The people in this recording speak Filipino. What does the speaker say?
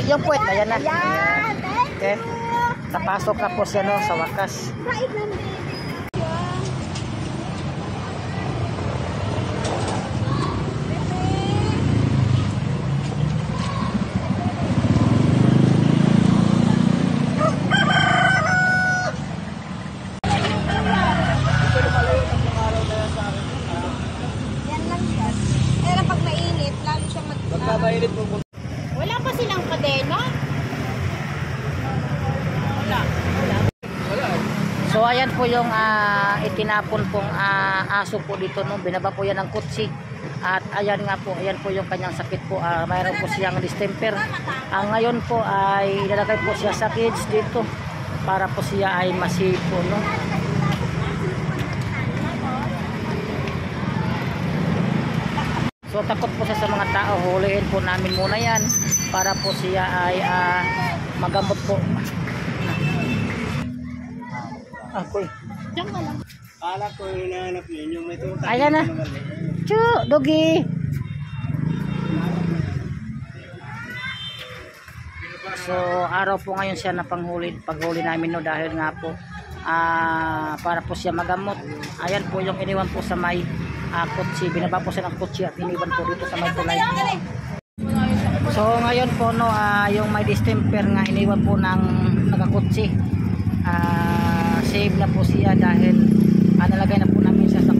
yung puwet, ayan na. Ayan, Okay. Napasok na po siya, no, sa wakas. Right lang, baby. Yan lang siya. Pero pag mainit, lalo siyang Magkamainit po. Wala pa silang kadena? Wala. So ayan po yung itinapon pong aso po dito, no. Binaba po yan ng kutsi. At ayan nga po, ayan po yung kanyang sakit po. Mayroon po siyang distemper. Ngayon po ay ilalagay po siya sa kids dito para po siya ay masipo, no. So takot po siya sa mga tao. Huliin po namin muna yan para po siya ay magamot po. Ako'y. Kala ko hinahanap ninyo. May tutak. Ayan na. Chu, dogi. So araw po ngayon siya na paghuli namin, no, dahil nga po para po siya magamot. Ayan po yung iniwan po sa may kutsi. Binaba po siya ng kutsi at iniwan po dito sa may tulay. So ngayon po, no, yung may distemper nga iniwan po ng nakakutsi. Save na po siya dahil nalagay na po namin siya sa